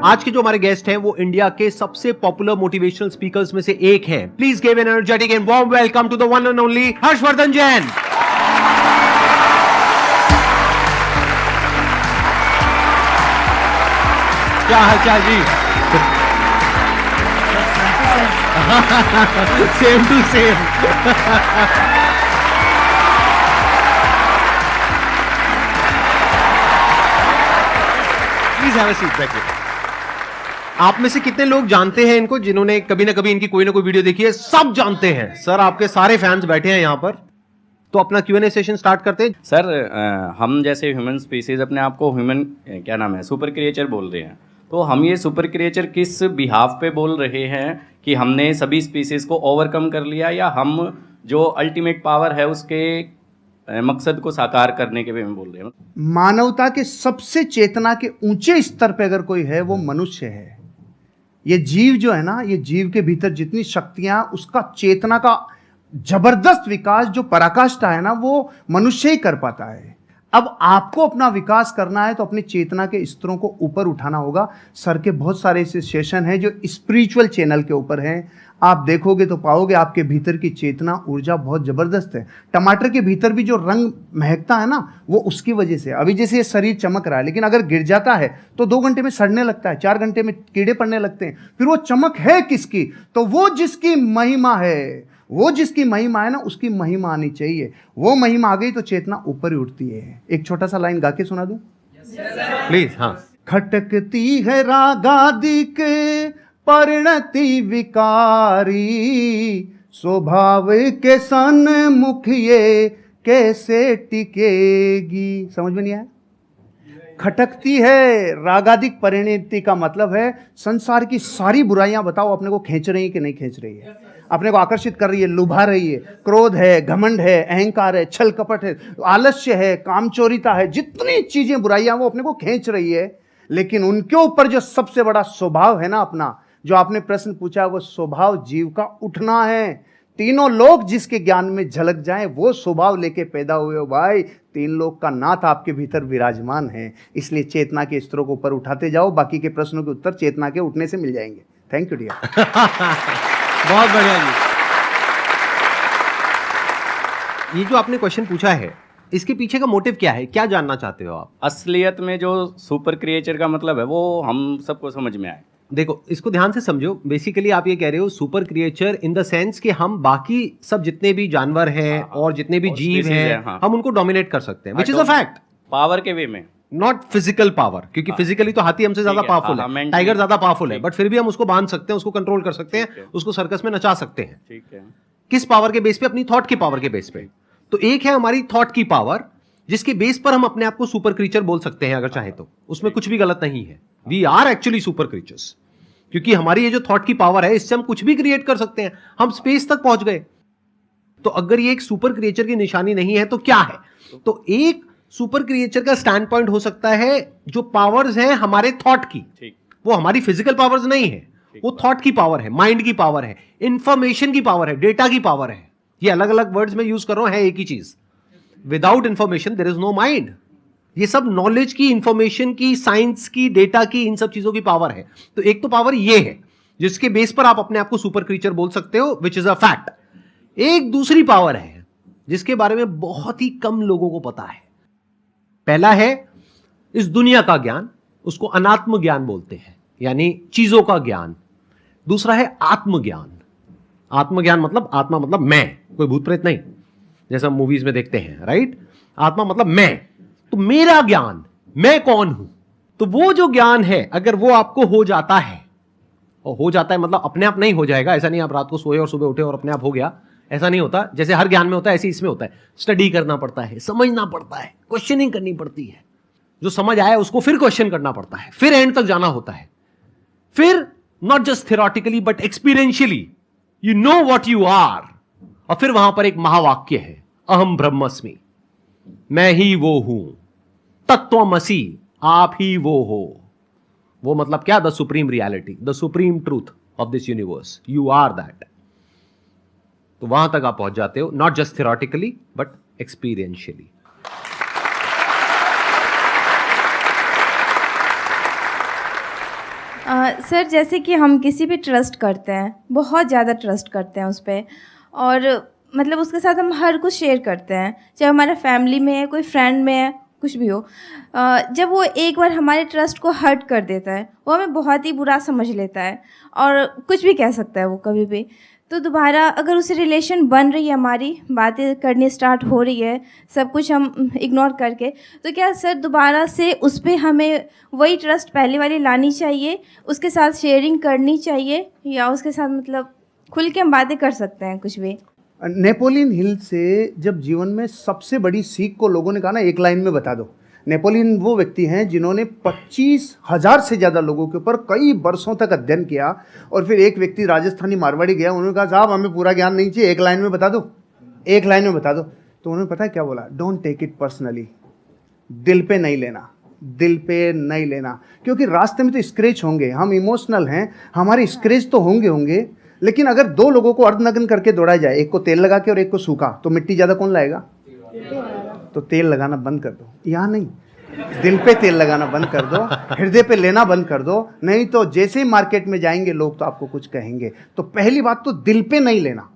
आज के जो हमारे गेस्ट हैं वो इंडिया के सबसे पॉपुलर मोटिवेशनल स्पीकर्स में से एक हैं। Please give an energetic and warm welcome to the one and only Harshvardhan Jain. क्या हाल जी? Same to same. Please have a seat, बैठिए। आप में से कितने लोग जानते हैं इनको, जिन्होंने कभी ना कभी इनकी कोई ना कोई वीडियो देखी है? सब जानते हैं सर, आपके सारे फैंस बैठे हैं यहां पर। तो अपना Q&A सेशन स्टार्ट करते हैं। सर हम जैसे ह्यूमन स्पीसीज अपने आप को ह्यूमन क्या नाम है सुपर क्रिएचर बोल रहे हैं, तो हम ये सुपर क्रिएचर किस बिहाफ पे बोल रहे हैं कि हमने सभी स्पीसीज को ओवरकम कर लिया, या हम जो अल्टीमेट पावर है उसके मकसद को साकार करने के वे में बोल रहे हैं? मानवता के सबसे चेतना के ऊंचे स्तर पे अगर कोई है वो मनुष्य है। ये जीव जो है ना, ये जीव के भीतर जितनी शक्तियां, उसका चेतना का जबरदस्त विकास जो पराकाष्ठा है ना, वो मनुष्य ही कर पाता है। अब आपको अपना विकास करना है तो अपनी चेतना के स्तरों को ऊपर उठाना होगा। सर के बहुत सारे ऐसे सेशन हैं जो स्पिरिचुअल चैनल के ऊपर हैं, आप देखोगे तो पाओगे आपके भीतर की चेतना ऊर्जा बहुत जबरदस्त है। टमाटर के भीतर भी जो रंग महकता है ना, वो उसकी वजह से। अभी जैसे ये शरीर चमक रहा है, लेकिन अगर गिर जाता है तो 2 घंटे में सड़ने लगता है, 4 घंटे में कीड़े पड़ने लगते हैं। फिर वो चमक है किसकी? तो वो जिसकी महिमा है, वो जिसकी महिमा है ना, उसकी महिमा आनी चाहिए। वो महिमा आ गई तो चेतना ऊपर ही उठती है। एक छोटा सा लाइन गा के सुना दूं प्लीज? हाँ। खटकती है रागादिक परिणति विकारी, स्वभाव के सन्मुख ये कैसे टिकेगी। समझ में नहीं आया? खटकती है रागादिक परिणति का मतलब है संसार की सारी बुराइयां बताओ अपने को खींच रही है कि नहीं खींच रही है, अपने को आकर्षित कर रही है, लुभा रही है। क्रोध है, घमंड है, अहंकार है, छल कपट है, आलस्य है, कामचोरिता है, जितनी चीजें बुराइयां वो अपने को खींच रही है। लेकिन उनके ऊपर जो सबसे बड़ा स्वभाव है ना अपना, जो आपने प्रश्न पूछा, वो स्वभाव जीव का उठना है। तीनों लोग जिसके ज्ञान में झलक जाएं, वो स्वभाव लेके पैदा हुए हो भाई। 3 लोग का नाथ आपके भीतर विराजमान है। इसलिए चेतना के स्तरों को ऊपर उठाते जाओ, बाकी के प्रश्नों के उत्तर चेतना के उठने से मिल जाएंगे। Thank you dear. बहुत बढ़िया जी। ये जो आपने क्वेश्चन पूछा है, इसके पीछे का मोटिव क्या है? क्या जानना चाहते हो आप? असलियत में जो सुपर क्रिएचर का मतलब है वो हम सबको समझ में आए। देखो, इसको ध्यान से समझो। बेसिकली आप ये कह रहे हो super creature in the sense कि हम बाकी सब जितने भी जानवर हैं और जितने भी जीव हैं, हम उनको डोमिनेट कर सकते हैं, which is a fact. Power के वे में, नॉट फिजिकल पावर, क्योंकि फिजिकली तो हाथी हमसे ज्यादा पावरफुल है, टाइगर ज्यादा पावरफुल है, बट फिर भी हम उसको बांध सकते हैं, उसको कंट्रोल कर सकते हैं, उसको सर्कस में नचा सकते हैं। ठीक है। किस पावर के बेस पे? अपनी थॉट की पावर के बेस पे। तो एक है हमारी थॉट की पावर, जिसके बेस पर हम अपने आप को सुपर क्रीचर बोल सकते हैं अगर चाहे तो। उसमें कुछ भी गलत नहीं है। We are actually super creatures, क्योंकि हमारी ये जो थॉट की पावर है, इससे हम कुछ भी क्रिएट कर सकते हैं। हम स्पेस तक पहुंच गए। तो अगर ये एक सुपर क्रिएचर की निशानी नहीं है तो क्या है? तो एक सुपर क्रिएचर का स्टैंड पॉइंट हो सकता है जो पावर्स हैं हमारे थॉट की, वो हमारी फिजिकल पावर्स नहीं है, वो थॉट की पावर है, माइंड की पावर है, इंफॉर्मेशन की पावर है, डेटा की पावर है। ये अलग अलग वर्ड्स में यूज कर रहा हूं, है एक ही चीज। Without information there is no mind. ये सब नॉलेज की, इंफॉर्मेशन की, साइंस की, डेटा की, इन सब चीजों की पावर है। तो एक तो पावर ये है जिसके बेस पर आप अपने आप को सुपर क्रीचर बोल सकते हो, विच इज अ फैक्ट। एक दूसरी पावर है जिसके बारे में बहुत ही कम लोगों को पता है। पहला है इस दुनिया का ज्ञान, उसको अनात्म ज्ञान बोलते हैं, यानी चीजों का ज्ञान। दूसरा है आत्मज्ञान। आत्मज्ञान मतलब, आत्मा मतलब मैं, कोई भूत प्रेत नहीं, जैसा मूवीज में देखते हैं, राइट? आत्मा मतलब मैं। तो मेरा ज्ञान, मैं कौन हूं। तो वो जो ज्ञान है, अगर वो आपको हो जाता है, और हो जाता है मतलब अपने आप नहीं हो जाएगा, ऐसा नहीं आप रात को सोए और सुबह उठे और अपने आप हो गया, ऐसा नहीं होता। जैसे हर ज्ञान में होता है, ऐसे इसमें होता है। स्टडी करना पड़ता है, समझना पड़ता है, क्वेश्चनिंग करनी पड़ती है। जो समझ आया उसको फिर क्वेश्चन करना पड़ता है, फिर एंड तक जाना होता है। फिर not just theoretically but experientially you know what you are. और फिर वहां पर एक महावाक्य है, अहम ब्रह्मस्मि, मैं ही वो हूं, तत्वमसि, आप ही वो हो। वो मतलब क्या? The supreme reality, the supreme truth of this universe, you are that. तो वहां तक आप पहुंच जाते हो, not just theoretically but experientially. Sir जैसे कि हम किसी पे ट्रस्ट करते हैं, बहुत ज़्यादा ट्रस्ट करते हैं उस पर, और मतलब उसके साथ हम हर कुछ शेयर करते हैं, चाहे हमारा फैमिली में है, कोई फ्रेंड में है, कुछ भी हो। जब वो एक बार हमारे ट्रस्ट को हर्ट कर देता है, वो हमें बहुत ही बुरा समझ लेता है और कुछ भी कह सकता है वो कभी भी। तो दोबारा अगर उससे रिलेशन बन रही है, हमारी बातें करनी स्टार्ट हो रही है, सब कुछ हम इग्नोर करके, तो क्या सर दोबारा से उस पर हमें वही ट्रस्ट पहले वाली लानी चाहिए, उसके साथ शेयरिंग करनी चाहिए, या उसके साथ मतलब खुल के हम बातें कर सकते हैं कुछ भी? नेपोलियन हिल से जब जीवन में सबसे बड़ी सीख को लोगों ने कहा ना, एक लाइन में बता दो। नेपोलियन वो व्यक्ति हैं जिन्होंने 25,000 से ज़्यादा लोगों के ऊपर कई वर्षों तक अध्ययन किया, और फिर एक व्यक्ति राजस्थानी मारवाड़ी गया, उन्होंने कहा साहब हमें पूरा ज्ञान नहीं चाहिए, एक लाइन में बता दो, एक लाइन में बता दो। तो उन्होंने पता है क्या बोला? डोंट टेक इट पर्सनली, दिल पे नहीं लेना, दिल पे नहीं लेना, क्योंकि रास्ते में तो स्क्रैच होंगे, हम इमोशनल हैं, हमारे स्क्रैच तो होंगे, लेकिन अगर दो लोगों को अर्धनग्न करके दौड़ा जाए, एक को तेल लगा के और एक को सूखा, तो मिट्टी ज़्यादा कौन लाएगा? तो तेल लगाना बंद कर दो, यहाँ नहीं, दिल पे तेल लगाना बंद कर दो, हृदय पे लेना बंद कर दो, नहीं तो जैसे ही मार्केट में जाएंगे लोग तो आपको कुछ कहेंगे। तो पहली बात तो दिल पे नहीं लेना,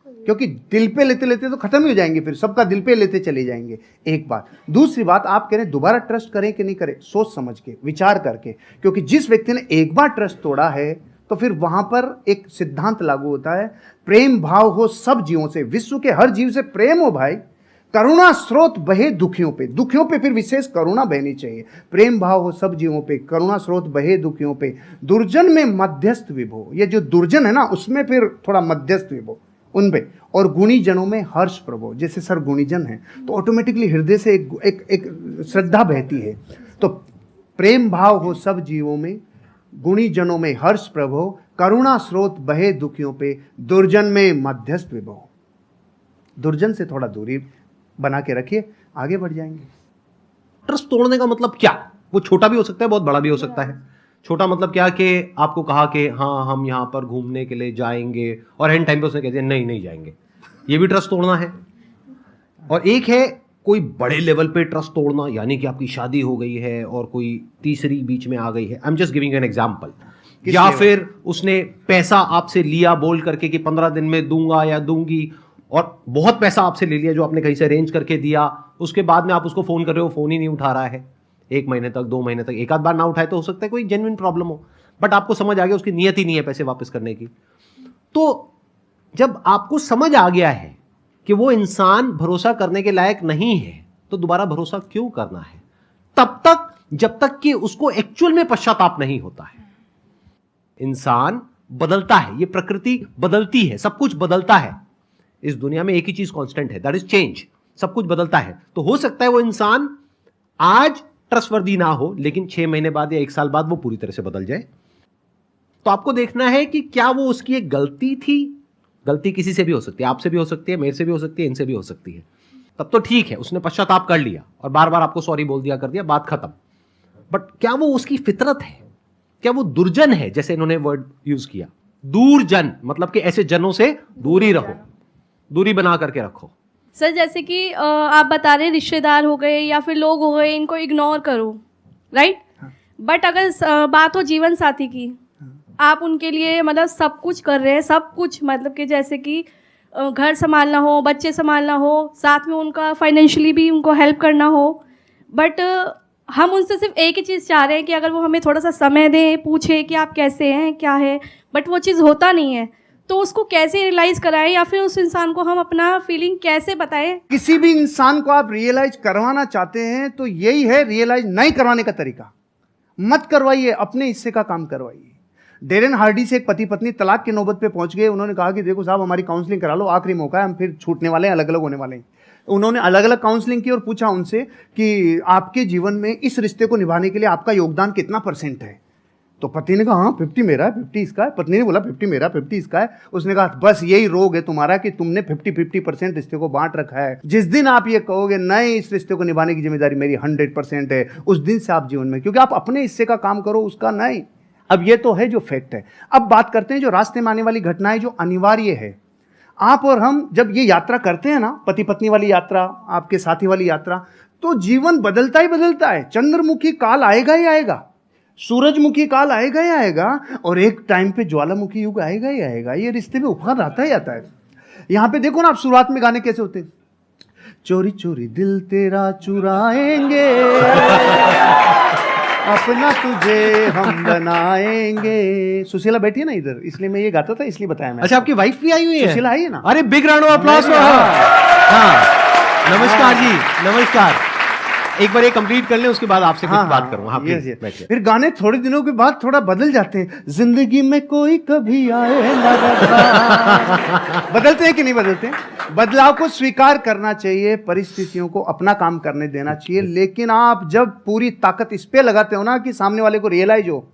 क्योंकि दिल पे लेते लेते तो खत्म ही हो जाएंगे, फिर सबका दिल पे लेते चले जाएंगे, एक बात। दूसरी बात, आप कह रहे दोबारा ट्रस्ट करें कि नहीं करें, सोच समझ के, विचार करके, क्योंकि जिस व्यक्ति ने एक बार ट्रस्ट तोड़ा है तो फिर वहां पर एक सिद्धांत लागू होता है, प्रेम भाव हो सब जीवों से, विश्व के हर जीव से प्रेम हो भाई, करुणा स्रोत बहे दुखियों पे, दुखियों पे फिर विशेष करुणा बहनी चाहिए, प्रेम भाव हो सब जीवों पे, करुणा स्रोत बहे दुखियों पे, दुर्जन में मध्यस्थ विभो, ये जो दुर्जन है ना उसमें फिर थोड़ा मध्यस्थ विभो उन पे, और गुणी जनों में हर्ष प्रभो, जैसे सर गुणीजन है तो ऑटोमेटिकली हृदय से एक श्रद्धा बहती है। तो प्रेम भाव हो सब जीवों में, गुणी जनों में हर्ष प्रभो, करुणा स्रोत बहे दुखियों पे, दुर्जन में मध्यस्थ विभो। दुर्जन से थोड़ा दूरी बना के रखिए, आगे बढ़ जाएंगे। ट्रस्ट तोड़ने का मतलब क्या? वो छोटा भी हो सकता है, बहुत बड़ा भी हो सकता है। छोटा मतलब क्या कि आपको कहा कि हाँ हम यहाँ पर घूमने के लिए जाएंगे, और एंड टाइम पे उसने कह दिया नहीं जाएंगे, ये भी ट्रस्ट तोड़ना है। और एक है कोई बड़े लेवल पे ट्रस्ट तोड़ना, यानी कि आपकी शादी हो गई है और कोई तीसरी बीच में आ गई है, I am just giving an example, या फिर उसने पैसा आपसे लिया बोल करके कि 15 दिन में दूंगा या दूंगी, और बहुत पैसा आपसे ले लिया जो आपने कहीं से अरेंज करके दिया, उसके बाद में आप उसको फोन कर रहे हो, फोन ही नहीं उठा रहा है 1 महीने तक, 2 महीने तक, एक आध बार ना उठाए तो हो सकता है कोई जेन्युइन प्रॉब्लम हो, बट आपको समझ आ गया उसकी नीयत ही नहीं है पैसे वापस करने की। तो जब आपको समझ आ गया है कि वो इंसान भरोसा करने के लायक नहीं है, तो दोबारा भरोसा क्यों करना है? तब तक जब तक कि उसको एक्चुअल में पश्चाताप नहीं होता है। इंसान बदलता है, ये प्रकृति बदलती है, सब कुछ बदलता है, इस दुनिया में एक ही चीज कांस्टेंट है, दैट इज चेंज, सब कुछ बदलता है। तो हो सकता है वो इंसान आज ट्रस्टवर्दी ना हो, लेकिन 6 महीने बाद या 1 साल बाद वो पूरी तरह से बदल जाए। तो आपको देखना है कि क्या वो उसकी एक गलती थी, गलती किसी से भी हो सकती है, आपसे भी हो सकती है, मेरे से भी हो सकती है, इनसे भी हो सकती है, तब तो ठीक है, उसने पश्चाताप कर लिया और बार बार आपको सॉरी बोल दिया, कर दिया, बात खत्म। बट क्या वो उसकी फितरत है? क्या वो दुर्जन है? जैसे इन्होंने वर्ड यूज किया दूरजन, मतलब कि ऐसे जनों से दूरी रहो, दूरी बना करके रखो। सर जैसे कि आप बता रहे रिश्तेदार हो गए या फिर लोग हो गए, इनको इग्नोर करो, राइट? बट अगर बात हो जीवन साथी की, आप उनके लिए मतलब सब कुछ कर रहे हैं, सब कुछ मतलब कि जैसे कि घर संभालना हो, बच्चे संभालना हो, साथ में उनका फाइनेंशियली भी उनको हेल्प करना हो, बट हम उनसे सिर्फ एक ही चीज़ चाह रहे हैं कि अगर वो हमें थोड़ा सा समय दें, पूछे कि आप कैसे हैं, क्या है, बट वो चीज़ होता नहीं है। तो उसको कैसे रियलाइज़ कराएं, या फिर उस इंसान को हम अपना फीलिंग कैसे बताएं? किसी भी इंसान को आप रियलाइज करवाना चाहते हैं तो यही है रियलाइज नहीं करवाने का तरीका। मत करवाइए, अपने हिस्से का काम करवाइए। डेरेन हार्डी से एक पति पत्नी तलाक की नौबत पे पहुंच गए। उन्होंने कहा कि देखो साहब हमारी काउंसलिंग करा लो, आखिरी मौका है, हम फिर छूटने वाले हैं, अलग अलग होने वाले हैं। उन्होंने अलग अलग काउंसलिंग की और पूछा उनसे कि आपके जीवन में इस रिश्ते को निभाने के लिए आपका योगदान कितना % है। तो पति ने कहा हाँ 50 मेरा है, 50 इसका है। पत्नी ने बोला 50 मेरा, 50 इसका है। उसने कहा बस यही रोग है तुम्हारा कि तुमने 50-50% रिश्ते को बांट रखा है। जिस दिन आप ये कहोगे नहीं इस रिश्ते को निभाने की जिम्मेदारी मेरी 100% है, उस दिन से आप जीवन में, क्योंकि आप अपने हिस्से का काम करो, उसका नहीं। अब ये तो है जो फैक्ट है। अब बात करते हैं जो रास्ते में आने वाली घटनाएं जो अनिवार्य है। आप और हम जब ये यात्रा करते हैं ना, पति पत्नी वाली यात्रा, आपके साथी वाली यात्रा, तो जीवन बदलता ही बदलता है। चंद्रमुखी काल आएगा ही आएगा। सूरजमुखी काल आएगा ही आएगा, और एक टाइम पे ज्वालामुखी युग आएगा ही आएगा। ये रिश्ते में उपहार आता ही आता है। यहाँ पे देखो ना आप, शुरुआत में गाने कैसे होते हैं, चोरी चोरी दिल तेरा चुराएंगे, अपना तुझे हम बनाएंगे। सुशीला बैठी है ना इधर, इसलिए मैं ये गाता था, इसलिए बताया मैं। अच्छा, आपकी वाइफ भी आई हुई है? सुशीला आई है ना। अरे big round of applause for her. हाँ, नमस्कार जी, नमस्कार। एक बार ये कंप्लीट कर लें, उसके बाद आपसे कुछ बात करूंगा। हाँ, yes, प्लीज yes. बैठिए। फिर गाने थोड़े दिनों के बाद थोड़ा बदल जाते हैं। जिंदगी में कोई कभी आए ना रखा। बदलते हैं कि नहीं बदलते? बदलाव को स्वीकार करना चाहिए, परिस्थितियों को अपना काम करने देना चाहिए। लेकिन आप जब पूरी ताकत इस पे लगाते हो ना कि सामने वाले को रियलाइज हो,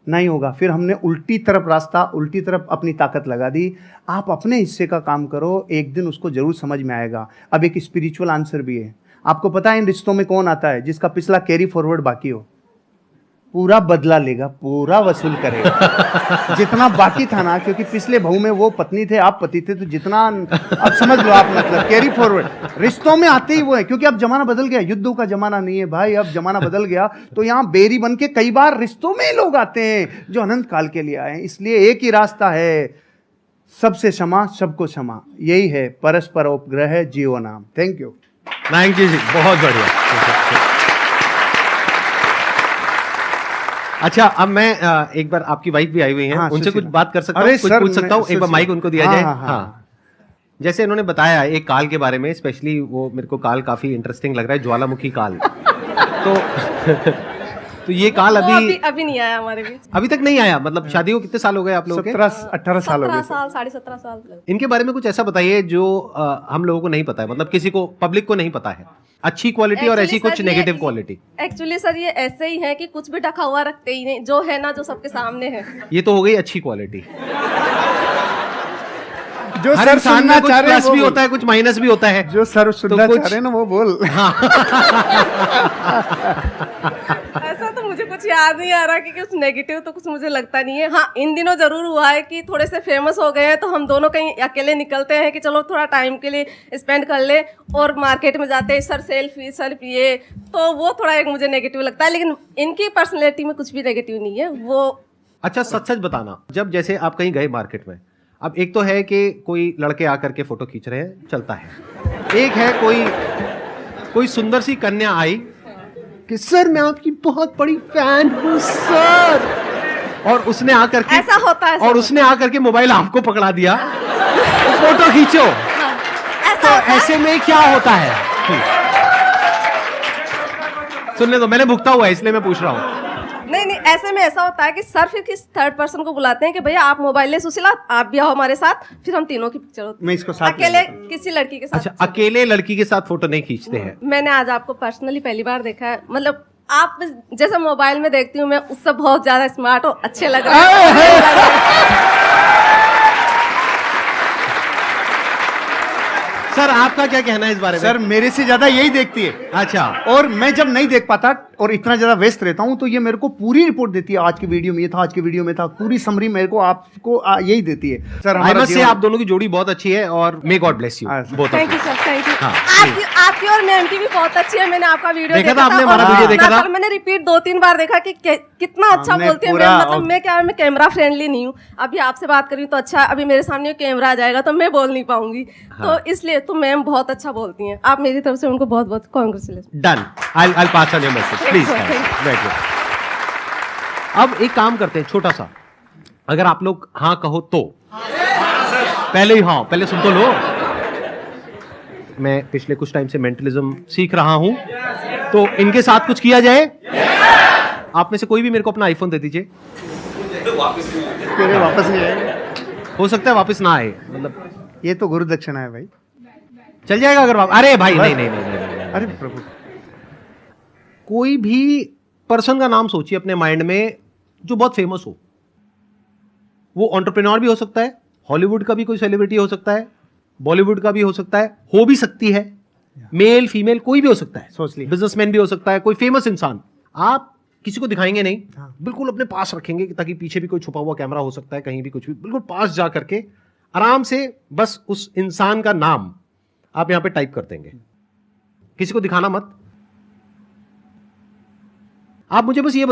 नहीं होगा, फिर हमने उल्टी तरफ रास्ता, उल्टी तरफ अपनी ताकत लगा दी। आप अपने हिस्से का काम करो, एक दिन उसको जरूर समझ में आएगा। अब एक स्पिरिचुअल आंसर भी है। आपको पता है इन रिश्तों में कौन आता है? जिसका पिछला कैरी फॉरवर्ड बाकी हो, पूरा बदला लेगा, पूरा वसूल करेगा जितना बाकी था ना। क्योंकि पिछले बहू में वो पत्नी थे, आप पति थे, तो जितना अब समझ लो आप, मतलब कैरी फॉरवर्ड रिश्तों में आते ही वो है। क्योंकि अब जमाना बदल गया, युद्धों का जमाना नहीं है भाई, अब जमाना बदल गया। तो यहाँ बेरी बन के कई बार रिश्तों में लोग आते हैं जो अनंत काल के लिए आए हैं। इसलिए एक ही रास्ता है, सबसे क्षमा, सबको क्षमा, यही है परस्पर उपग्रह जीव नाम। Thank you. थैंक यू जी, बहुत बढ़िया। अच्छा, अब मैं एक बार, आपकी वाइफ भी आई हुई हैं, हाँ, उनसे कुछ सुशीला। बात कर सकता हूँ, अरे कुछ सर, पूछ सकता हूँ? एक बार माइक उनको दिया जाए। हाँ, हाँ, हाँ, जैसे इन्होंने बताया एक काल के बारे में, स्पेशली वो मेरे को काल काफी इंटरेस्टिंग लग रहा है, ज्वालामुखी काल। तो ये काल वो अभी नहीं आया हमारे बीच। अभी तक नहीं आया। मतलब शादी को कितने साल हो गए आप लोगों के? 17-18 साल हो 17 गए। साल, 17.5 साल। इनके बारे में कुछ ऐसा बताइए जो हम लोगों को नहीं पता है, मतलब किसी को, पब्लिक को नहीं पता है। अच्छी क्वालिटी और ऐसी कुछ नेगेटिव क्वालिटी। एक्चुअली सर ये ऐसे ही है कि कुछ भी ढका हुआ रखते ही नहीं, जो है ना, जो सबके सामने है। ये तो हो गई अच्छी क्वालिटी। जो हर सर इंसान सुनना में कुछ चाह रहे हैं प्लस वो भी बोल। होता है, कुछ माइनस भी होता है। जो सर सुनना कुछ- चाह रहे हैं ना वो बोल। ऐसा तो मुझे कुछ याद नहीं आ रहा कि कुछ नेगेटिव तो कुछ मुझे लगता नहीं है। हाँ, इन दिनों जरूर हुआ है कि थोड़े से फेमस हो गए हैं, तो हम दोनों कहीं अकेले निकलते हैं कि चलो थोड़ा टाइम के लिए स्पेंड कर ले, और मार्केट में जाते हैं, सर सेल्फी ये, तो वो थोड़ा एक मुझे नेगेटिव लगता है। लेकिन इनकी पर्सनैलिटी में कुछ भी नेगेटिव नहीं है वो। अच्छा, सच सच बताना, जब जैसे आप कहीं गए मार्केट में, अब एक तो है कि कोई लड़के आकर के फोटो खींच रहे हैं, चलता है। एक है कोई सुंदर सी कन्या आई कि सर मैं आपकी बहुत बड़ी फैन हूँ सर, और उसने आकर के, ऐसा होता है, और उसने आकर के मोबाइल आपको पकड़ा दिया, फोटो खींचो। तो ऐसे में क्या होता है? सुनने दो, मैंने भुगता हुआ है इसलिए मैं पूछ रहा हूँ। नहीं, ऐसे में ऐसा होता है कि सर फिर किस थर्ड पर्सन को बुलाते हैं कि भैया आप मोबाइल ले, सुशीला आप भी आओ हमारे साथ, फिर हम तीनों की पिक्चर होती है। मैं इसको साथ अकेले किसी लड़की के साथ। अच्छा, अकेले लड़की के साथ फोटो नहीं खींचते हैं? मैंने आज आपको पर्सनली पहली बार देखा है। मतलब आप जैसे मोबाइल में देखती हूँ मैं, उससे बहुत ज्यादा स्मार्ट और अच्छे लग रहे हैं। सर आपका क्या कहना है इस बारे में? सर मेरे से ज्यादा यही देखती है। अच्छा, और मैं जब नहीं देख पाता और इतना ज्यादा व्यस्त रहता हूं, तो ये मेरे को पूरी रिपोर्ट देती है, आज की वीडियो में ये था, आज की वीडियो में था, पूरी समरी मेरे को आपको यही देती है। सर आई मस्ट से आप दोनों की जोड़ी बहुत अच्छी है, और may God bless you both. Thank you sir, thank you. हाँ, आपकी और मैम की भी बहुत अच्छी है। मैंने आपका वीडियो देखा था आपने, और हमारा वीडियो देखा था? पर मैंने रिपीट 2-3 बार देखा कि कितना अच्छा हमने बोलती है पूरा मैम। मतलब मैं कैमरा फ्रेंडली नहीं हूँ। अभी आपसे बात करी तो अच्छा, अभी मेरे सामने कैमरा आ जाएगा तो मैं बोल नहीं पाऊंगी, तो इसलिए तो मैम बहुत अच्छा बोलती हैं। आप मेरी तरफ से उनको बहुत बहुत congratulation. Done, I'll pass on your message, please. Thank you. बैठिए। अब एक काम करते हैं छोटा सा, अगर आप लोग हाँ कहो तो पहले ही हाँ, पहले सुन तो लो। मैं पिछले कुछ टाइम से मेंटलिज्म सीख रहा हूं, तो इनके साथ कुछ किया जाए। आप में से कोई भी मेरे को अपना आईफोन दे दीजिए। मेरे वापस नहीं आएगा। हो सकता है वापस ना आए, मतलब ये तो गुरु दक्षिणा है भाई। चल जाएगा अगर अरे भाई नहीं नहीं नहीं नहीं, नहीं, नहीं, अरे नहीं। प्रभु, कोई भी पर्सन का नाम सोचिए अपने माइंड में जो बहुत फेमस हो। वो एंटरप्रेन्योर भी हो सकता है, हॉलीवुड का भी कोई सेलिब्रिटी हो सकता है, बॉलीवुड का भी हो सकता है, हो भी सकती है, मेल फीमेल कोई भी हो सकता है, सोच ली। बिजनेसमैन भी हो सकता है, कोई फेमस इंसान। आप किसी को दिखाएंगे नहीं, हाँ। बिल्कुल अपने पास रखेंगे ताकि पीछे भी कोई छुपा हुआ कैमरा हो सकता है, कहीं भी कुछ भी, बिल्कुल पास जा करके आराम से बस उस इंसान का नाम आप यहां पे टाइप कर देंगे। किसी को दिखाना मत। आप मुझे बस ये